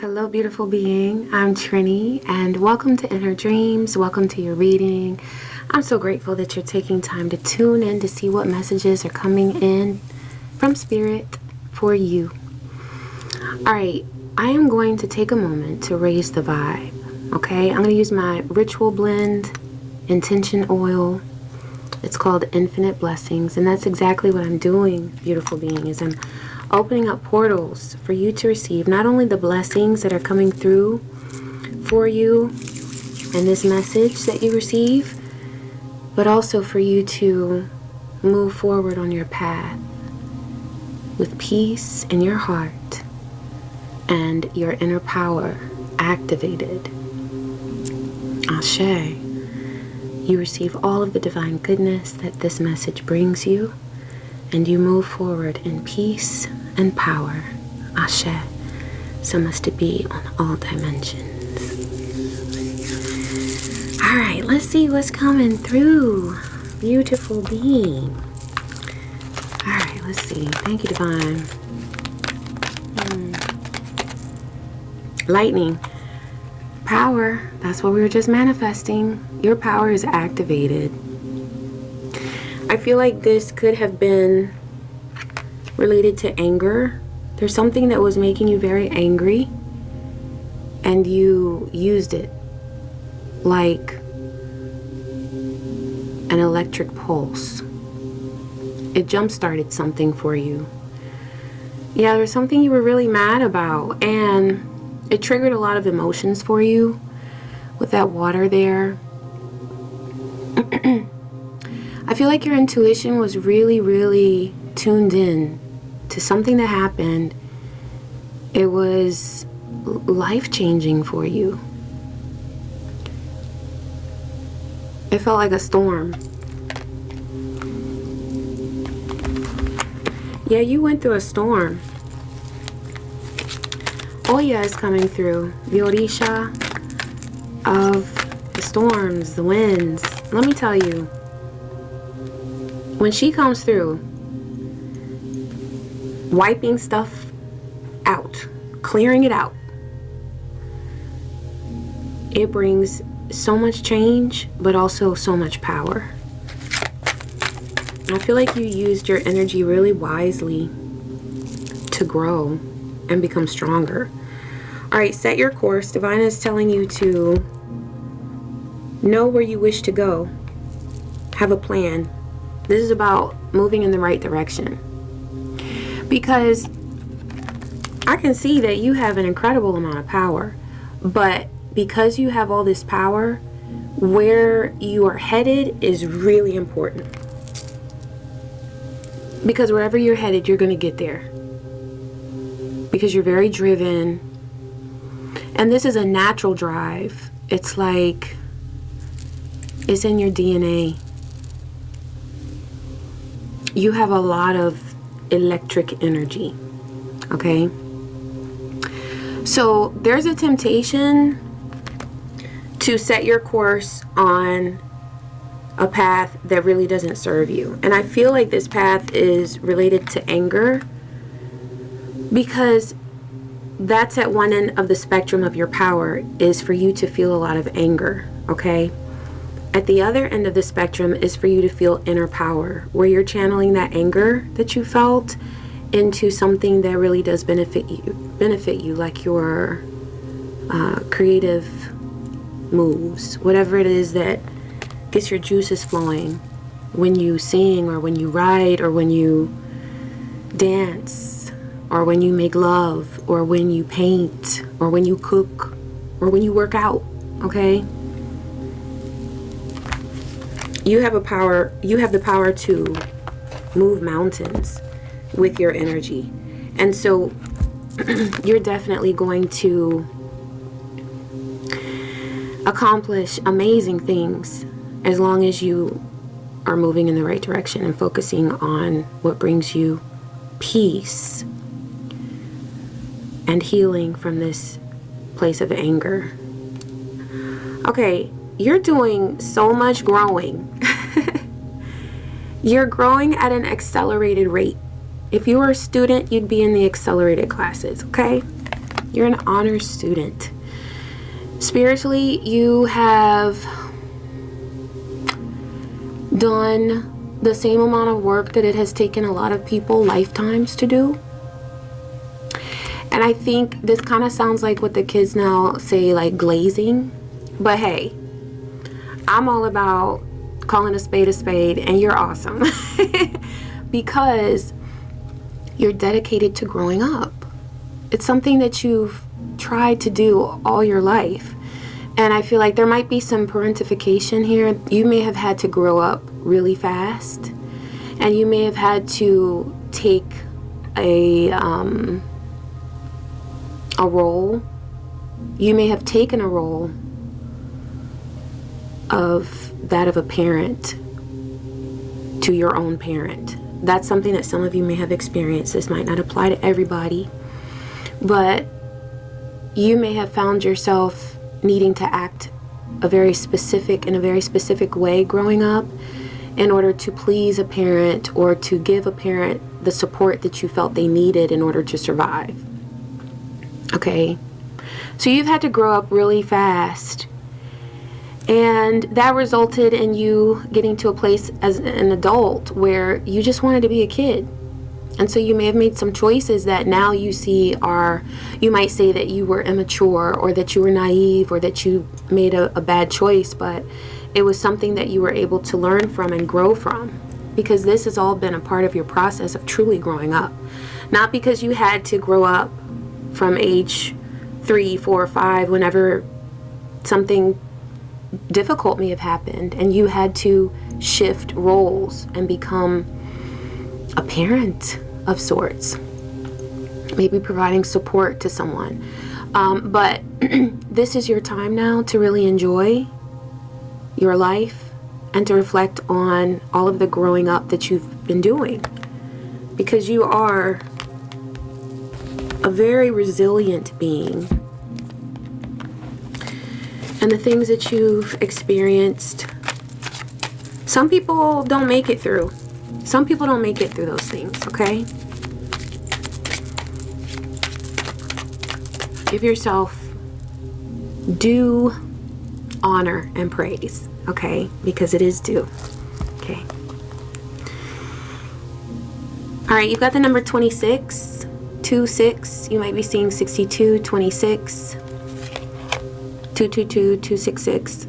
Hello, beautiful being. I'm Trini, and welcome to Inner Dreams. Welcome to your reading. I'm so grateful that you're taking time to tune in to see what messages are coming in from Spirit for you. All right, I am going to take a moment to raise the vibe, okay? I'm going to use my Ritual Blend Intention Oil. It's called Infinite Blessings, and that's exactly what I'm doing, beautiful being, is I'm opening up portals for you to receive not only the blessings that are coming through for you and this message that you receive, but also for you to move forward on your path with peace in your heart and your inner power activated. Ashe. You receive all of the divine goodness that this message brings you, and you move forward in peace and power. Ashe. So must it be on all dimensions. All right, let's see what's coming through, beautiful being. All right, let's see. Thank you, divine. Lightning. Power. That's what we were just manifesting. Your power is activated. I feel like this could have been related to anger. There's something that was making you very angry, and you used it like an electric pulse. It jump-started something for you. Yeah, there's something you were really mad about, and it triggered a lot of emotions for you with that water there. I feel like your intuition was really tuned in to something that happened. It was life-changing for you. It felt like a storm. Yeah, you went through a storm. Oya is coming through. The Orisha of the storms, the winds. Let me tell you, when she comes through, wiping stuff out, clearing it out, it brings so much change, but also so much power. I feel like you used your energy really wisely to grow and become stronger. All right, set your course. Divine is telling you to know where you wish to go. Have a plan. This is about moving in the right direction. Because I can see that you have an incredible amount of power. But because you have all this power, where you are headed is really important. Because wherever you're headed, you're going to get there. Because you're very driven. And this is a natural drive. It's like it's in your DNA. You have a lot of electric energy. Okay? So there's a temptation to set your course on a path that really doesn't serve you. And I feel like this path is related to anger, because that's at one end of the spectrum of your power, is for you to feel a lot of anger, okay? At the other end of the spectrum is for you to feel inner power, where you're channeling that anger that you felt into something that really does benefit you, like your creative moves, whatever it is that gets your juices flowing when you sing, or when you write, or when you dance, or when you make love, or when you paint, or when you cook, or when you work out, okay? You have the power to move mountains with your energy. And so you're definitely going to accomplish amazing things as long as you are moving in the right direction and focusing on what brings you peace and healing from this place of anger. Okay, you're doing so much growing. You're growing at an accelerated rate. If you were a student, you'd be in the accelerated classes, okay? You're an honors student. Spiritually, you have done the same amount of work that it has taken a lot of people lifetimes to do. And I think this kind of sounds like what the kids now say, like glazing. But hey, I'm all about calling a spade, and you're awesome. Because you're dedicated to growing up. It's something that you've tried to do all your life. And I feel like there might be some parentification here. You may have had to grow up really fast. And you may have had to take a role. You may have taken a role of that of a parent to your own parent. That's something that some of you may have experienced. This might not apply to everybody, but you may have found yourself needing to act in a very specific way growing up in order to please a parent or to give a parent the support that you felt they needed in order to survive. Okay, so you've had to grow up really fast, and that resulted in you getting to a place as an adult where you just wanted to be a kid. And so you may have made some choices that now you see are, you might say that you were immature, or that you were naive, or that you made a bad choice, but it was something that you were able to learn from and grow from, because this has all been a part of your process of truly growing up. Not because you had to grow up from age 3, 4, 5, whenever something difficult may have happened and you had to shift roles and become a parent of sorts, maybe providing support to someone. But this is your time now to really enjoy your life and to reflect on all of the growing up that you've been doing, because you are a very resilient being. And the things that you've experienced, some people don't make it through. Some people don't make it through those things, okay? Give yourself due honor and praise, okay? Because it is due, okay? All right, you've got the number 26. 26, you might be seeing 62, 26, 222, 266.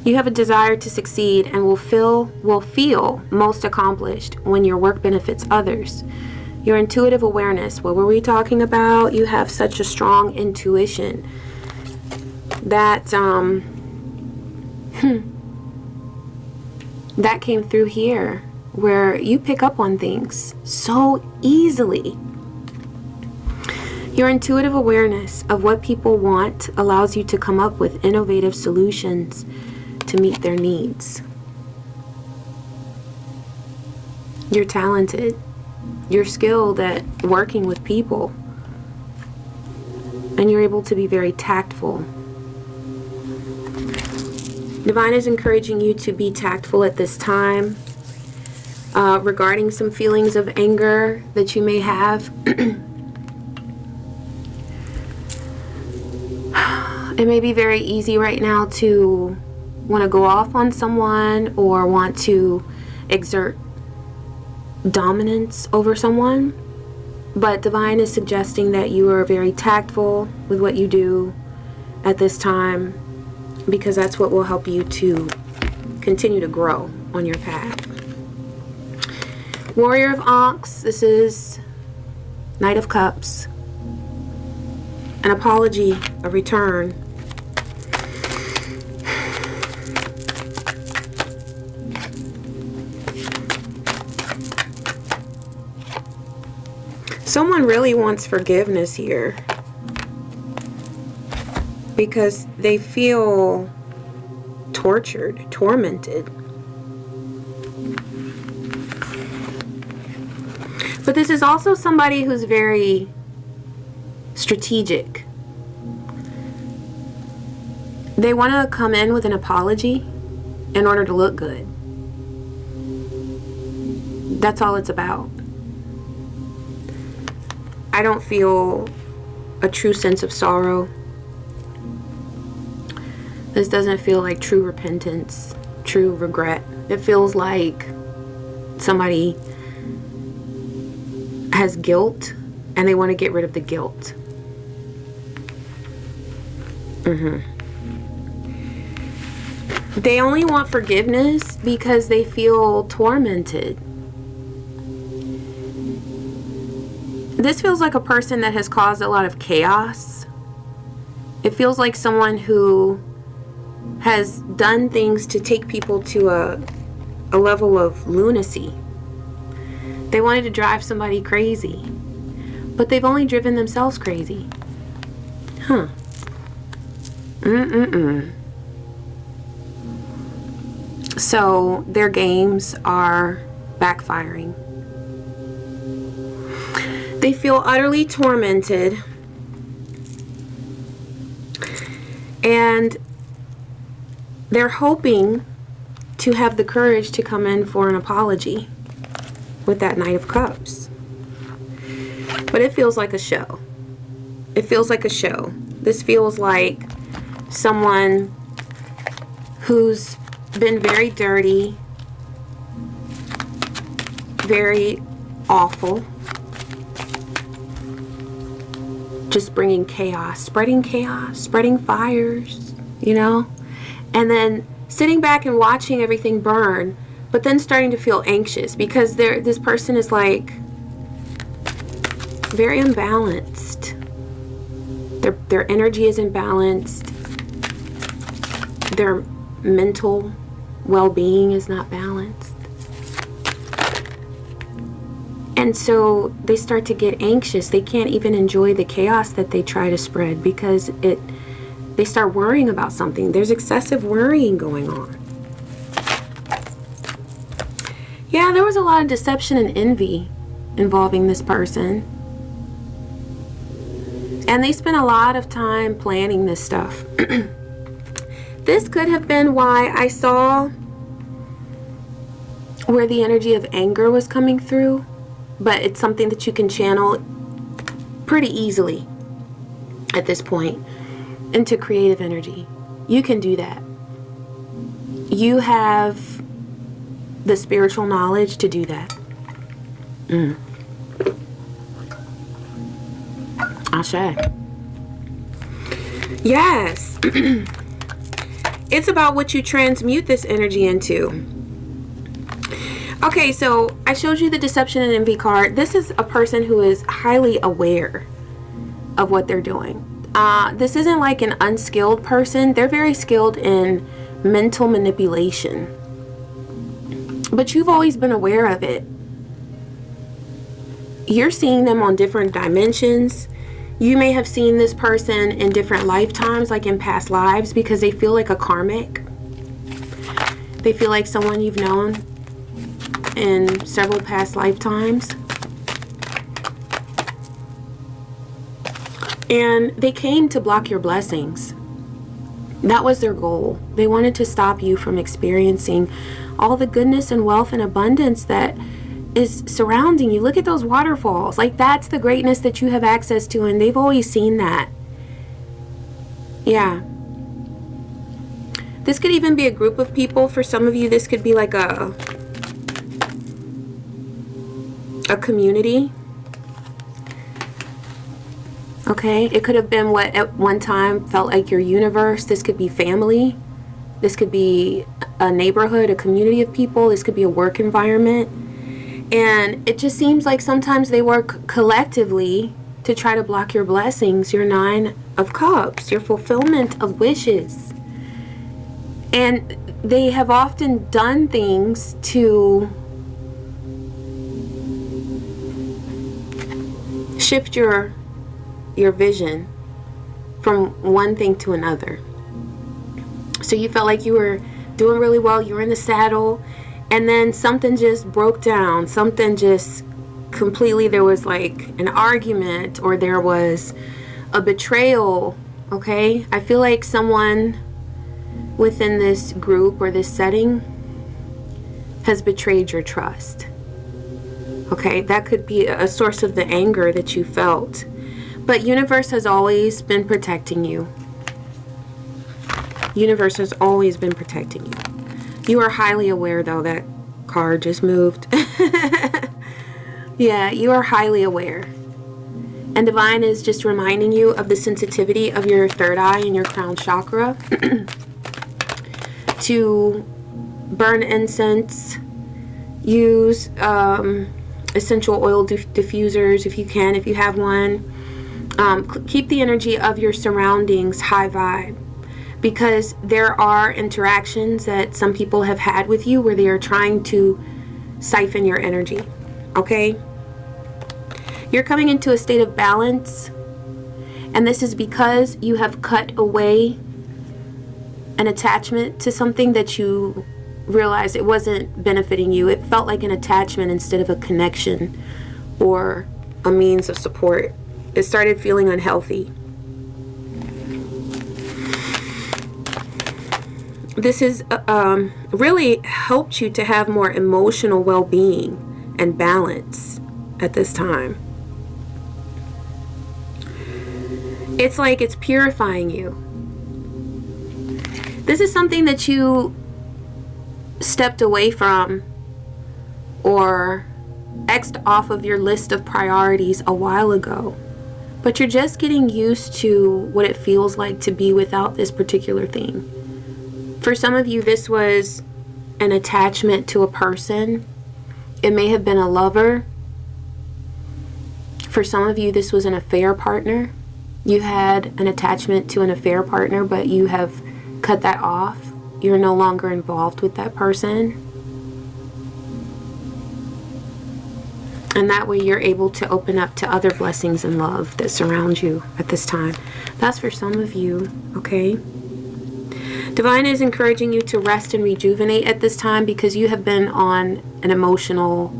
You have a desire to succeed and will feel most accomplished when your work benefits others. Your intuitive awareness, what were we talking about? You have such a strong intuition that that came through here, where you pick up on things so easily. Your intuitive awareness of what people want allows you to come up with innovative solutions to meet their needs. You're talented. You're skilled at working with people. And you're able to be very tactful. Divine is encouraging you to be tactful at this time regarding some feelings of anger that you may have. It may be very easy right now to want to go off on someone or want to exert dominance over someone. But Divine is suggesting that you are very tactful with what you do at this time, because that's what will help you to continue to grow on your path. Warrior of Ankhs, this is Knight of Cups. An apology, a return. Someone really wants forgiveness here because they feel tortured, tormented. But this is also somebody who's very strategic. They want to come in with an apology in order to look good. That's all it's about. I don't feel a true sense of sorrow. This doesn't feel like true repentance, true regret. It feels like somebody has guilt and they want to get rid of the guilt. They only want forgiveness because they feel tormented. This feels like a person that has caused a lot of chaos. It feels like someone who has done things to take people to a level of lunacy. They wanted to drive somebody crazy, but they've only driven themselves crazy. Huh. So their games are backfiring. They feel utterly tormented, and they're hoping to have the courage to come in for an apology with that Knight of Cups. But it feels like a show. It feels like a show. This feels like someone who's been very dirty, very awful, just bringing chaos, spreading fires, you know, and then sitting back and watching everything burn, but then starting to feel anxious because this person is like very imbalanced. Their energy is imbalanced. Their mental well-being is not balanced. And so they start to get anxious. They can't even enjoy the chaos that they try to spread because they start worrying about something. There's excessive worrying going on. Yeah, there was a lot of deception and envy involving this person. And they spent a lot of time planning this stuff. This could have been why I saw where the energy of anger was coming through, but it's something that you can channel pretty easily at this point into creative energy. You can do that. You have the spiritual knowledge to do that. Ashe. Yes. It's about what you transmute this energy into. Okay, so I showed you the deception and envy card. This is a person who is highly aware of what they're doing. This isn't like an unskilled person. They're very skilled in mental manipulation. But you've always been aware of it. You're seeing them on different dimensions. You may have seen this person in different lifetimes, like in past lives, because they feel like a karmic. They feel like someone you've known in several past lifetimes. And they came to block your blessings. That was their goal. They wanted to stop you from experiencing all the goodness and wealth and abundance that is surrounding you. Look at those waterfalls. Like, that's the greatness that you have access to, and they've always seen that. Yeah. This could even be a group of people. For some of you, this could be like a community. Okay, it could have been what at one time felt like your universe. This could be family. This could be a neighborhood, a community of people. This could be a work environment. And it just seems like sometimes they work collectively to try to block your blessings, your Nine of Cups, your fulfillment of wishes. And they have often done things to shift your vision from one thing to another. So you felt like you were doing really well, you were in the saddle, and then something just broke down. Something just completely, there was like an argument, or there was a betrayal. Okay, I feel like someone within this group or this setting has betrayed your trust. Okay, that could be a source of the anger that you felt. But universe has always been protecting you. Universe has always been protecting you. You are highly aware, though, that card just moved. Yeah, you are highly aware. And Divine is just reminding you of the sensitivity of your third eye and your crown chakra. To burn incense, use essential oil diffusers if you can, if you have one. Keep the energy of your surroundings high vibe, because there are interactions that some people have had with you where they are trying to siphon your energy. Okay? You're coming into a state of balance, and this is because you have cut away an attachment to something that you realized it wasn't benefiting you. It felt like an attachment instead of a connection or a means of support. It started feeling unhealthy. This has really helped you to have more emotional well-being and balance at this time. It's like it's purifying you. This is something that you stepped away from or X'd off of your list of priorities a while ago. But you're just getting used to what it feels like to be without this particular thing. For some of you, this was an attachment to a person. It may have been a lover. For some of you, this was an affair partner. You had an attachment to an affair partner, but you have cut that off. You're no longer involved with that person. And that way you're able to open up to other blessings and love that surround you at this time. That's for some of you, okay? Divine is encouraging you to rest and rejuvenate at this time because you have been on an emotional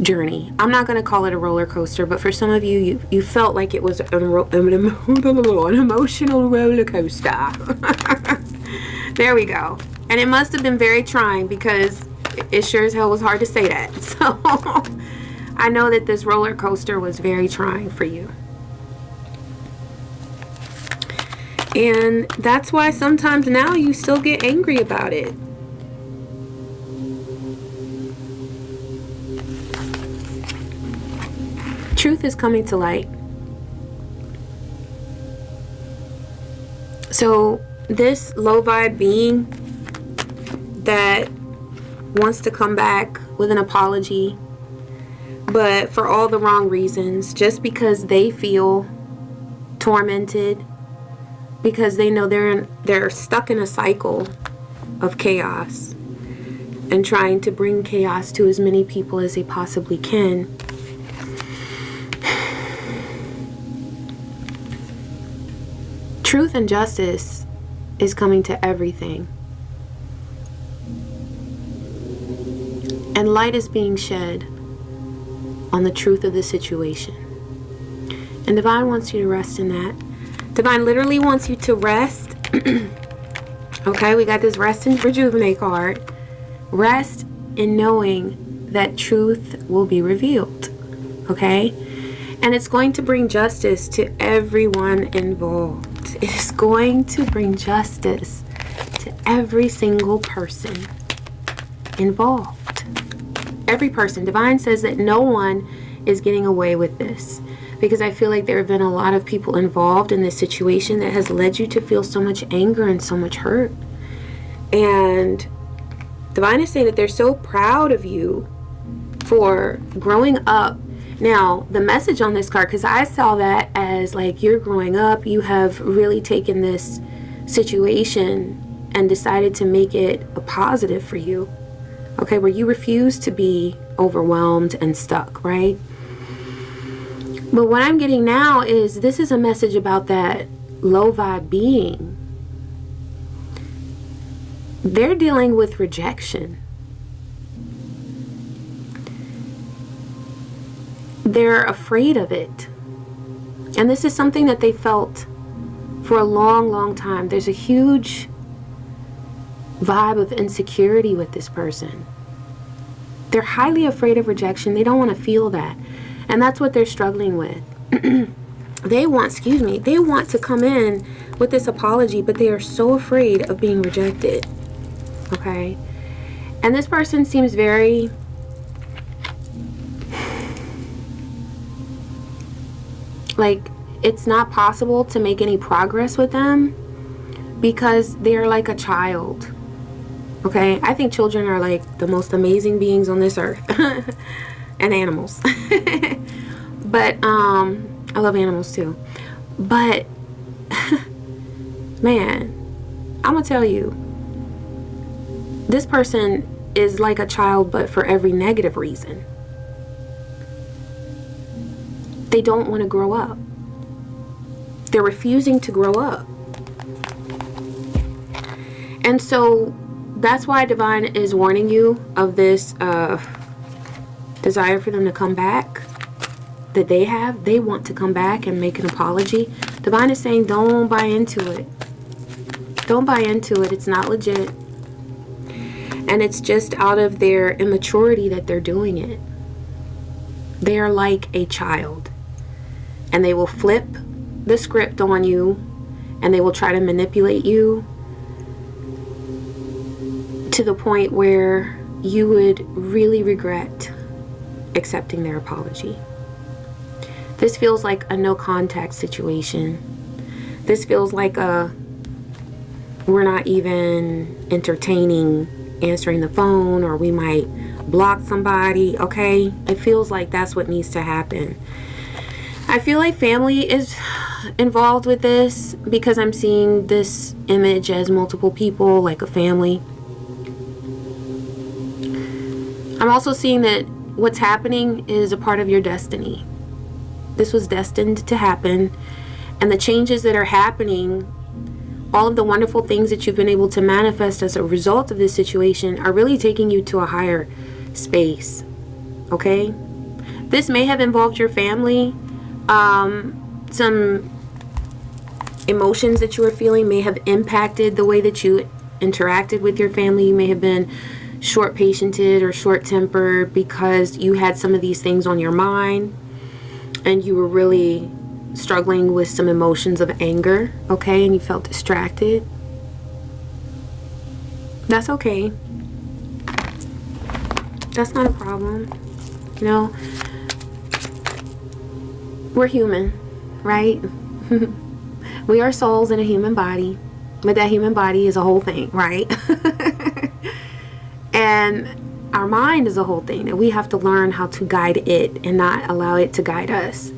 journey. I'm not going to call it a roller coaster, but for some of you, you felt like it was an emotional roller coaster. There we go. And it must have been very trying because it sure as hell was hard to say that. So I know that this roller coaster was very trying for you. And that's why sometimes now you still get angry about it. Truth is coming to light. So this low vibe being that wants to come back with an apology, but for all the wrong reasons, just because they feel tormented, because they know they're stuck in a cycle of chaos and trying to bring chaos to as many people as they possibly can. Truth and justice is coming to everything. And light is being shed on the truth of the situation. And Divine wants you to rest in that. Divine literally wants you to rest. Okay, we got this rest and rejuvenate card. Rest in knowing that truth will be revealed. Okay? And it's going to bring justice to everyone involved. It is going to bring justice to every single person involved. Every person. Divine says that no one is getting away with this, because I feel like there have been a lot of people involved in this situation that has led you to feel so much anger and so much hurt. And Divine is saying that they're so proud of you for growing up. Now, the message on this card, because I saw that as like you're growing up, you have really taken this situation and decided to make it a positive for you. Okay, where you refuse to be overwhelmed and stuck, right? But what I'm getting now is this is a message about that low vibe being. They're dealing with rejection. They're afraid of it. And this is something that they felt for a long, long time. There's a huge vibe of insecurity with this person. They're highly afraid of rejection. They don't want to feel that. And that's what they're struggling with. they want to come in with this apology, but they are so afraid of being rejected. Okay? And this person seems very like it's not possible to make any progress with them because they're like a child. Okay? I think children are like the most amazing beings on this earth. And animals. But I love animals too. But man, I'm gonna tell you, this person is like a child, but for every negative reason. They don't want to grow up. They're refusing to grow up. And so that's why Divine is warning you of this desire for them to come back that they have. They want to come back and make an apology. Divine is saying don't buy into it. Don't buy into it. It's not legit. And it's just out of their immaturity that they're doing it. They are like a child. And they will flip the script on you. And they will try to manipulate you to the point where you would really regret accepting their apology. This feels like a no contact situation. This feels like we're not even entertaining answering the phone, or we might block somebody, okay? It feels like that's what needs to happen. I feel like family is involved with this because I'm seeing this image as multiple people, like a family. I'm also seeing that what's happening is a part of your destiny. This was destined to happen. And the changes that are happening, all of the wonderful things that you've been able to manifest as a result of this situation are really taking you to a higher space. Okay? This may have involved your family. Some emotions that you were feeling may have impacted the way that you interacted with your family. You may have been short-patiented or short-tempered because you had some of these things on your mind and you were really struggling with some emotions of anger, okay, and you felt distracted. That's okay. That's not a problem. You know, we're human, right? We are souls in a human body, but that human body is a whole thing, right? And our mind is a whole thing, and we have to learn how to guide it and not allow it to guide us.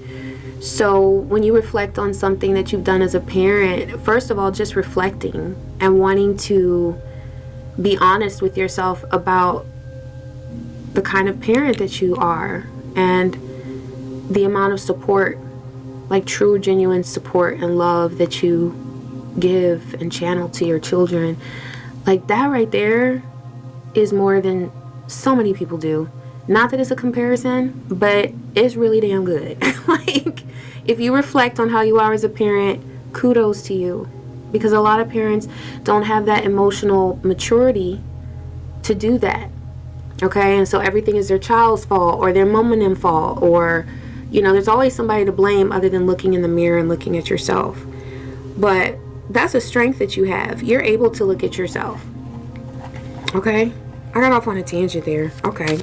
So when you reflect on something that you've done as a parent, first of all, just reflecting and wanting to be honest with yourself about the kind of parent that you are and the amount of support, like true, genuine support and love that you give and channel to your children. Like that right there is more than so many people do. Not that it's a comparison, but it's really damn good. Like, if you reflect on how you are as a parent, kudos to you. Because a lot of parents don't have that emotional maturity to do that. Okay? And so everything is their child's fault or their mom and them fault, or, you know, there's always somebody to blame other than looking in the mirror and looking at yourself. But that's a strength that you have. You're able to look at yourself. Okay? I got off on a tangent there. Okay.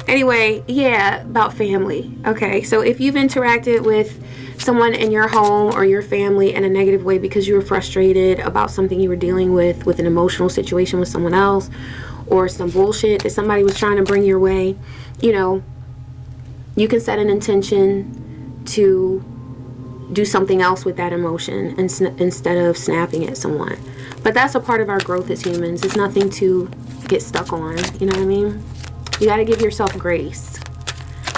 Anyway, yeah, about family. Okay, so if you've interacted with someone in your home or your family in a negative way because you were frustrated about something you were dealing with an emotional situation with someone else, or some bullshit that somebody was trying to bring your way, you know, you can set an intention to do something else with that emotion instead of snapping at someone. But that's a part of our growth as humans. It's nothing to get stuck on. You know what I mean? You got to give yourself grace.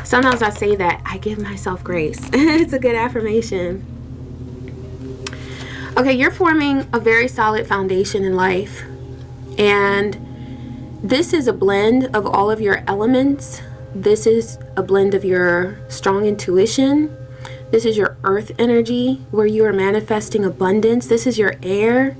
Sometimes I say that. I give myself grace. It's a good affirmation. Okay, you're forming a very solid foundation in life. And this is a blend of all of your elements. This is a blend of your strong intuition. This is your earth energy where you are manifesting abundance. This is your air.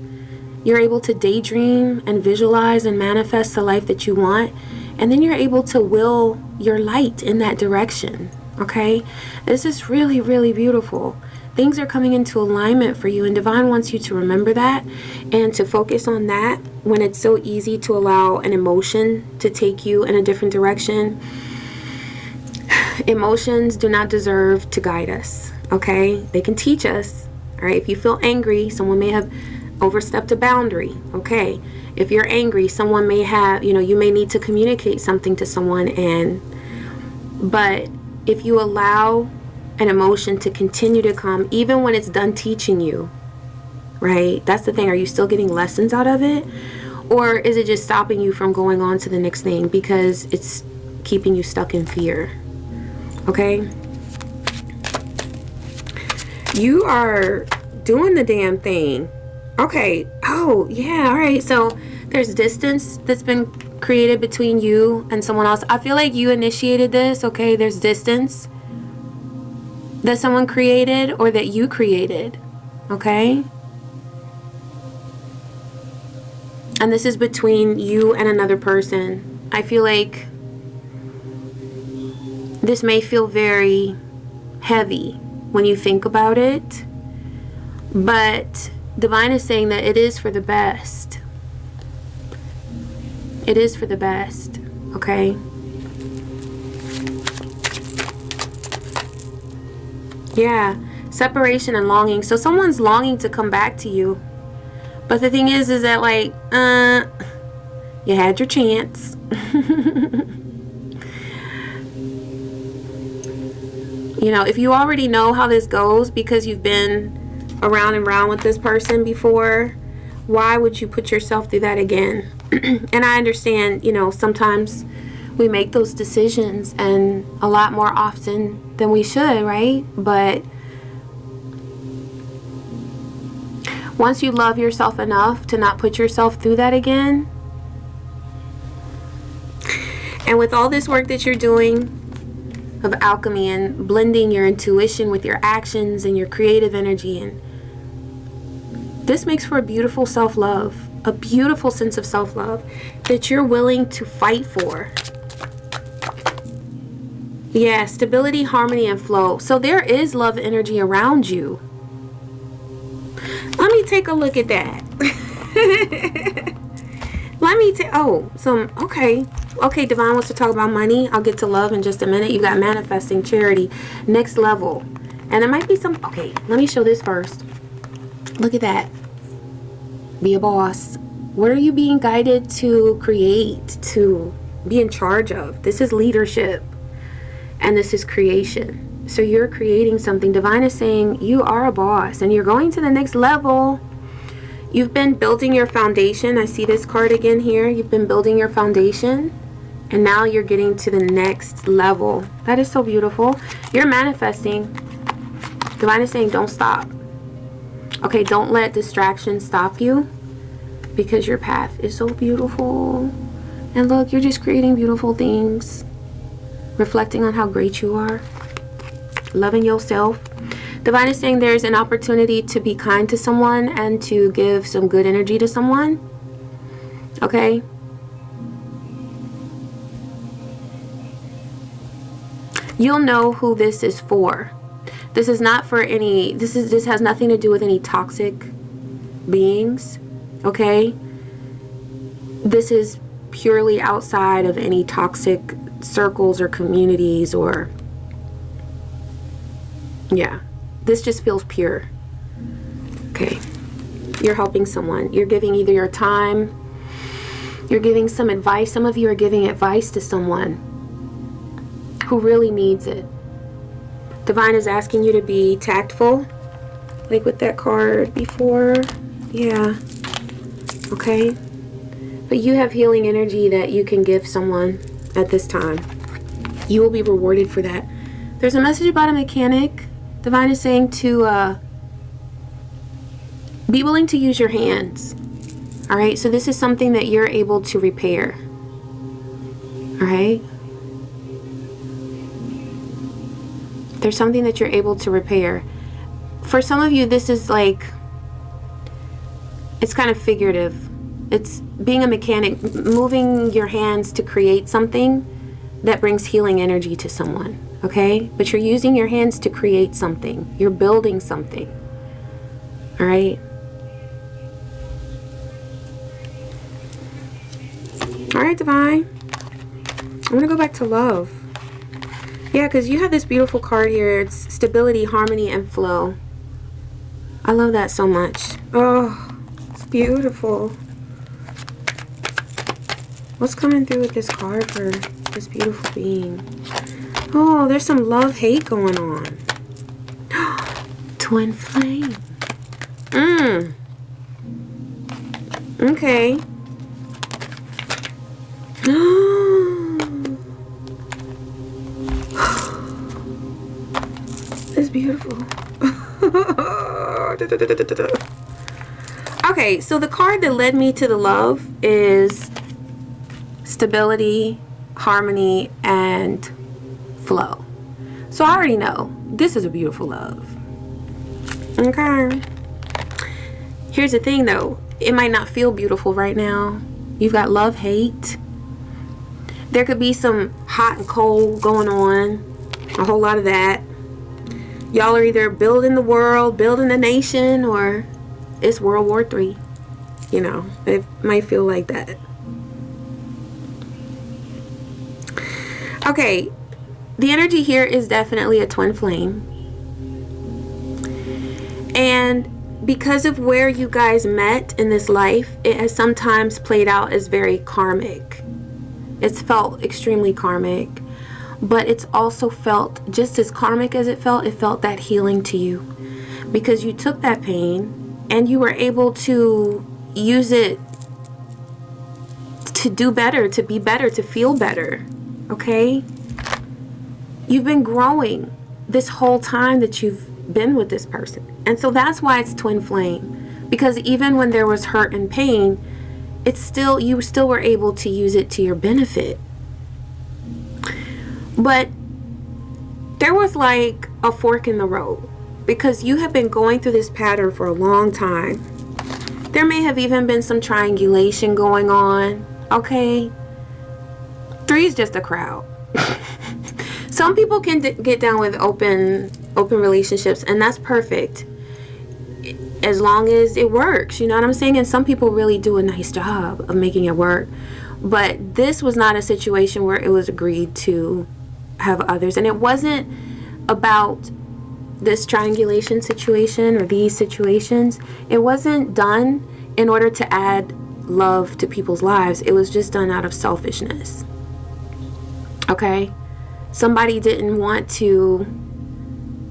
You're able to daydream and visualize and manifest the life that you want. And then you're able to will your light in that direction. Okay? This is really, really beautiful. Things are coming into alignment for you, and Divine wants you to remember that and to focus on that when it's so easy to allow an emotion to take you in a different direction. Emotions do not deserve to guide us, okay? They can teach us, all right? If you feel angry, someone may have overstepped a boundary, okay? If you're angry, someone may have, you may need to communicate something to someone, but if you allow an emotion to continue to come, even when it's done teaching you, right? That's the thing. Are you still getting lessons out of it? Or is it just stopping you from going on to the next thing because it's keeping you stuck in fear? Okay? You are doing the damn thing. Okay. Oh, yeah. All right. So there's distance that's been created between you and someone else. I feel like you initiated this. Okay. There's distance that someone created or that you created. Okay. And this is between you and another person. I feel like this may feel very heavy when you think about it, but Divine is saying that it is for the best. It is for the best, okay? Yeah, separation and longing. So someone's longing to come back to you. But the thing is that like, you had your chance. If you already know how this goes because you've been around and around with this person before, why would you put yourself through that again? And I understand, sometimes we make those decisions and a lot more often than we should, right? But once you love yourself enough to not put yourself through that again, and with all this work that you're doing of alchemy and blending your intuition with your actions and your creative energy, and this makes for a beautiful self-love, a beautiful sense of self-love that you're willing to fight for. Yeah, stability, harmony, and flow. So there is love energy around you. Let me take a look at that. Okay, Divine wants to talk about money. I'll get to love in just a minute. You got manifesting, charity, next level. And there might be some, okay, let me show this first. Look at that. Be a boss. What are you being guided to create, to be in charge of? This is leadership. And this is creation. So you're creating something. Divine is saying you are a boss and you're going to the next level. You've been building your foundation. I see this card again here. You've been building your foundation and now you're getting to the next level. That is so beautiful. You're manifesting. Divine is saying don't stop. Okay, don't let distractions stop you because your path is so beautiful. And look, you're just creating beautiful things. Reflecting on how great you are. Loving yourself. Divine is saying there's an opportunity to be kind to someone and to give some good energy to someone. Okay? You'll know who this is for. This is not for any, this has nothing to do with any toxic beings. Okay? This is purely outside of any toxic circles or communities or, yeah, this just feels pure. Okay, you're helping someone. You're giving either your time, you're giving some advice. Some of you are giving advice to someone who really needs it. Divine is asking you to be tactful, like with that card before. Yeah, okay, but you have healing energy that you can give someone at this time. You will be rewarded for that. There's a message about a mechanic. Divine is saying to be willing to use your hands. All right, so this is something that you're able to repair. All right, there's something that you're able to repair. For some of you, this is like, it's kind of figurative. It's being a mechanic, moving your hands to create something that brings healing energy to someone. okay? But you're using your hands to create something. You're building something, all right? All right, Divine. I'm going to go back to love. Yeah, because you have this beautiful card here. It's stability, harmony, and flow. I love that so much. Oh, it's beautiful. What's coming through with this card for this beautiful being? Oh, there's some love-hate going on. Twin flame. Okay. It's beautiful. Okay, so the card that led me to the love is stability, harmony, and flow. So I already know this is a beautiful love. Okay. Here's the thing though, it might not feel beautiful right now. You've got love, hate. There could be some hot and cold going on, a whole lot of that. Y'all are either building the world, building the nation, or it's World War III. You know, it might feel like that. Okay, the energy here is definitely a twin flame. And because of where you guys met in this life, it has sometimes played out as very karmic. It's felt extremely karmic. But it's also felt just as karmic as it felt that healing to you. Because you took that pain and you were able to use it to do better, to be better, to feel better. Okay? You've been growing this whole time that you've been with this person. And so that's why it's twin flame. Because even when there was hurt and pain, it's still, you still were able to use it to your benefit. But there was like a fork in the road, because you have been going through this pattern for a long time. There may have even been some triangulation going on, okay? 3 is just a crowd. Some people can get down with open relationships, and that's perfect as long as it works, you know what I'm saying? And some people really do a nice job of making it work. But this was not a situation where it was agreed to have others, and it wasn't about this triangulation situation or these situations. It wasn't done in order to add love to people's lives. It was just done out of selfishness. Okay? Somebody didn't want to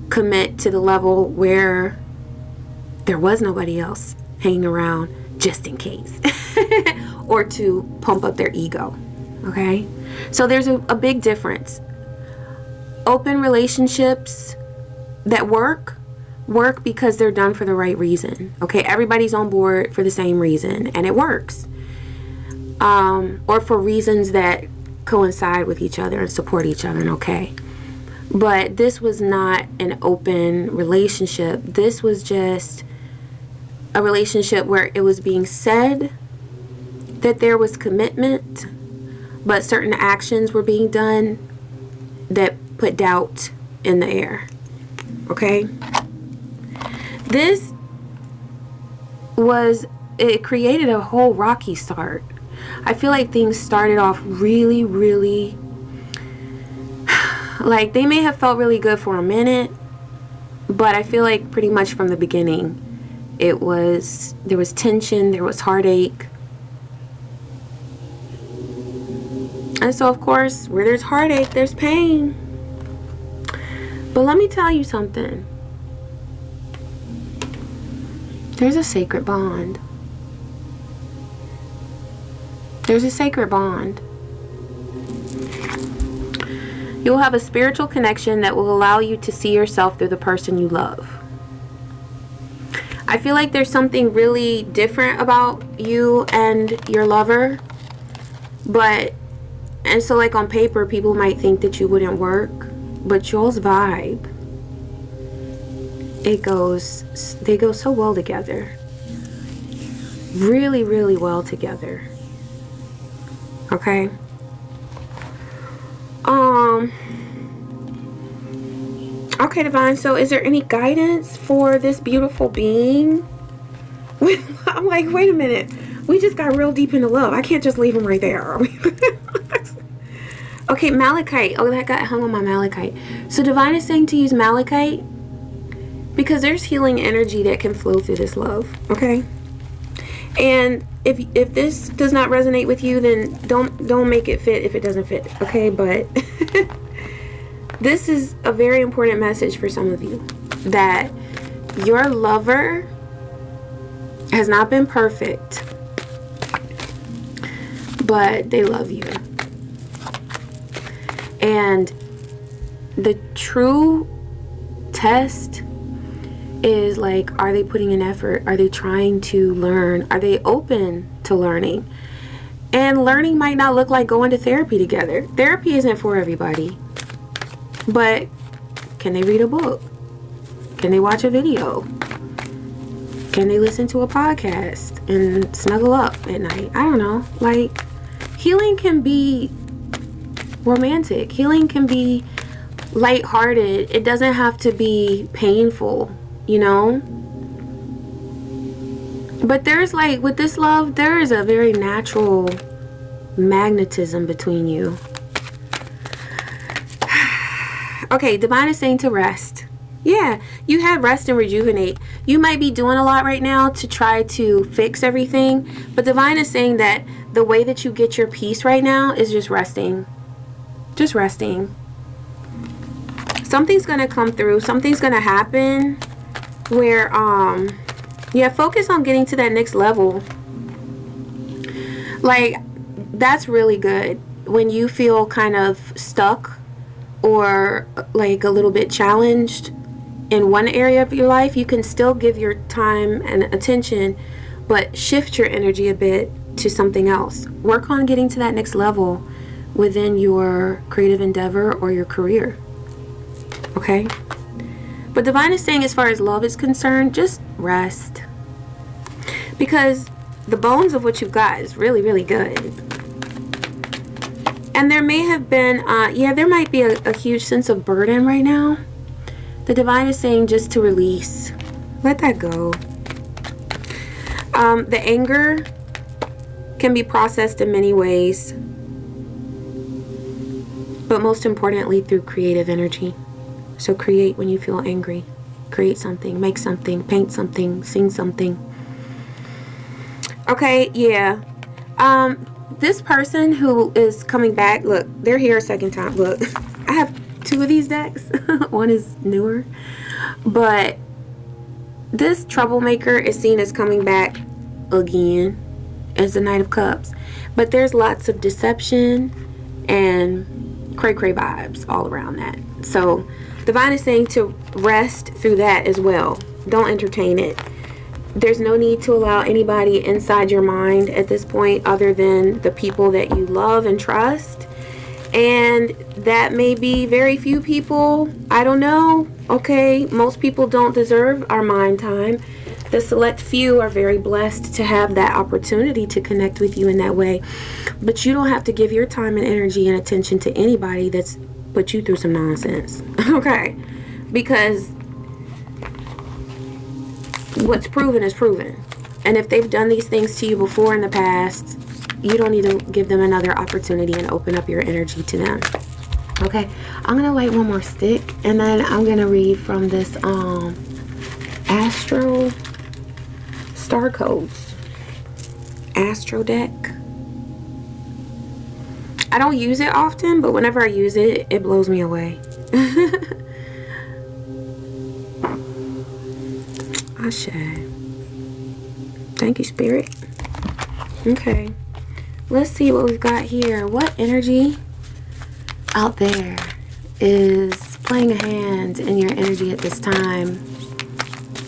commit to the level where there was nobody else hanging around just in case, or to pump up their ego. Okay? So there's a big difference. Open relationships that work because they're done for the right reason. Okay, everybody's on board for the same reason and it works. Or for reasons that coincide with each other and support each other, and okay. But this was not an open relationship. This was just a relationship where it was being said that there was commitment, but certain actions were being done that put doubt in the air. Okay? It created a whole rocky start. I feel like things started off really, really, like they may have felt really good for a minute, but I feel like pretty much from the beginning, there was tension, there was heartache. And so of course, where there's heartache, there's pain. But let me tell you something. There's a sacred bond. There's a sacred bond. You will have a spiritual connection that will allow you to see yourself through the person you love. I feel like there's something really different about you and your lover. And so like on paper, people might think that you wouldn't work. But y'all's vibe, they go so well together. Really, really well together. Okay? Okay, Divine, so is there any guidance for this beautiful being? I'm like, wait a minute. We just got real deep into love. I can't just leave him right there. Okay, malachite. Oh, that got hung on my malachite. So Divine is saying to use malachite because there's healing energy that can flow through this love. Okay? And if this does not resonate with you, then don't make it fit if it doesn't fit. Okay? But this is a very important message for some of you, that your lover has not been perfect, but they love you. And the true test is like, are they putting in effort? Are they trying to learn? Are they open to learning? And learning might not look like going to therapy together. Therapy isn't for everybody. But can they read a book? Can they watch a video? Can they listen to a podcast and snuggle up at night? I don't know. Like, healing can be romantic. Healing can be lighthearted. It doesn't have to be painful, you know? But there's like, with this love, there is a very natural magnetism between you. Okay, Divine is saying to rest. Yeah, you have rest and rejuvenate. You might be doing a lot right now to try to fix everything, but Divine is saying that the way that you get your peace right now is just resting. Just resting. Something's gonna come through. Something's gonna happen where, yeah, focus on getting to that next level. Like, that's really good. When you feel kind of stuck or like a little bit challenged in one area of your life, you can still give your time and attention, but shift your energy a bit to something else. Work on getting to that next level within your creative endeavor or your career. Okay? But Divine is saying, as far as love is concerned, just rest. Because the bones of what you've got is really, really good. And there may have been, yeah, there might be a huge sense of burden right now. The Divine is saying just to release. Let that go. The anger can be processed in many ways. But most importantly, through creative energy. So create when you feel angry. Create something, make something, paint something, sing something. Okay, yeah. This person who is coming back, look, they're here a second time. Look, I have 2 of these decks. One is newer. But this troublemaker is seen as coming back again as the Knight of Cups. But there's lots of deception and cray-cray vibes all around that. So Divine is saying to rest through that as well. Don't entertain it. There's no need to allow anybody inside your mind at this point other than the people that you love and trust. And that may be very few people. I don't know. Okay, most people don't deserve our mind time. The select few are very blessed to have that opportunity to connect with you in that way. But you don't have to give your time and energy and attention to anybody that's put you through some nonsense. Okay? Because what's proven is proven. And if they've done these things to you before in the past, you don't need to give them another opportunity and open up your energy to them. Okay, I'm gonna light one more stick and then I'm gonna read from this Astro Star Codes Astro deck. I don't use it often, but whenever I use it, it blows me away. Ashe. Thank you, Spirit. Okay. Let's see what we've got here. What energy out there is playing a hand in your energy at this time?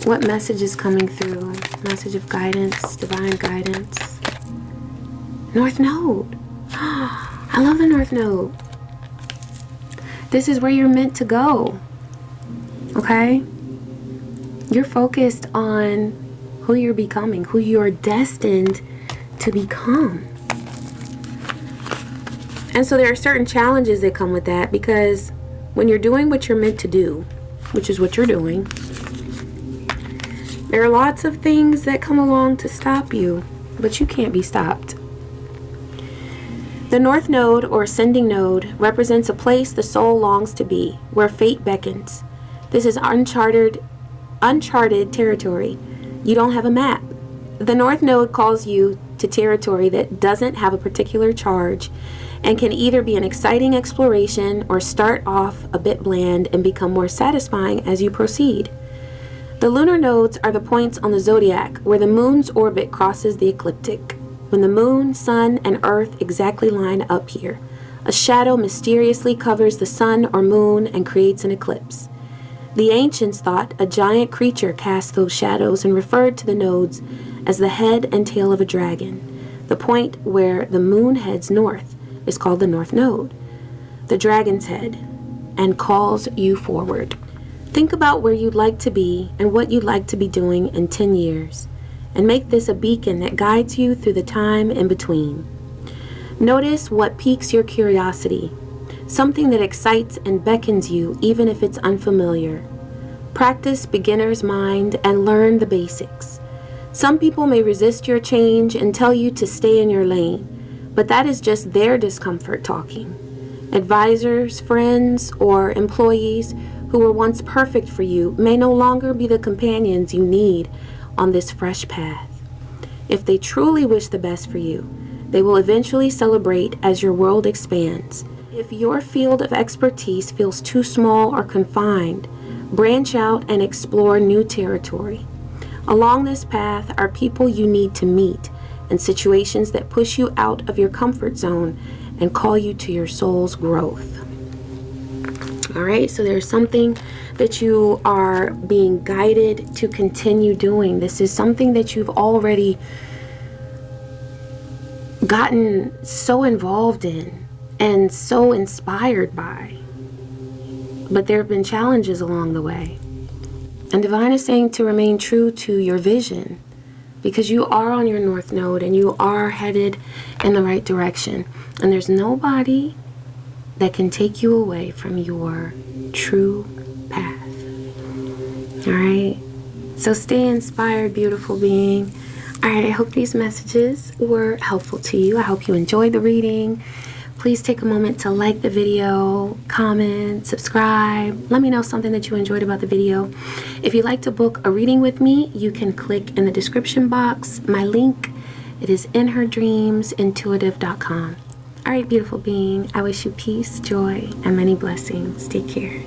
What message is coming through? Message of guidance, divine guidance. North Node. I love the North Node. This is where you're meant to go. Okay? You're focused on who you're becoming, who you're destined to become. And so there are certain challenges that come with that, because when you're doing what you're meant to do, which is what you're doing. There are lots of things that come along to stop you, but you can't be stopped. The North Node, or Ascending Node, represents a place the soul longs to be, where fate beckons. This is uncharted territory. You don't have a map. The North Node calls you to territory that doesn't have a particular charge and can either be an exciting exploration or start off a bit bland and become more satisfying as you proceed. The lunar nodes are the points on the zodiac where the moon's orbit crosses the ecliptic. When the moon, sun, and earth exactly line up here, a shadow mysteriously covers the sun or moon and creates an eclipse. The ancients thought a giant creature cast those shadows and referred to the nodes as the head and tail of a dragon. The point where the moon heads north is called the North Node, the dragon's head, and calls you forward. Think about where you'd like to be and what you'd like to be doing in 10 years, and make this a beacon that guides you through the time in between. Notice what piques your curiosity, something that excites and beckons you even if it's unfamiliar. Practice beginner's mind and learn the basics. Some people may resist your change and tell you to stay in your lane, but that is just their discomfort talking. Advisors, friends, or employees who were once perfect for you may no longer be the companions you need on this fresh path. If they truly wish the best for you, they will eventually celebrate as your world expands. If your field of expertise feels too small or confined, branch out and explore new territory. Along this path are people you need to meet and situations that push you out of your comfort zone and call you to your soul's growth. All right, so there's something that you are being guided to continue doing. This is something that you've already gotten so involved in and so inspired by. But there have been challenges along the way. And Divine is saying to remain true to your vision, because you are on your North Node and you are headed in the right direction. And there's nobody that can take you away from your true path. All right? So stay inspired, beautiful being. All right, I hope these messages were helpful to you. I hope you enjoyed the reading. Please take a moment to like the video, comment, subscribe. Let me know something that you enjoyed about the video. If you'd like to book a reading with me, you can click in the description box. My link, it is inherdreamsintuitive.com. All right, beautiful being, I wish you peace, joy, and many blessings. Take care.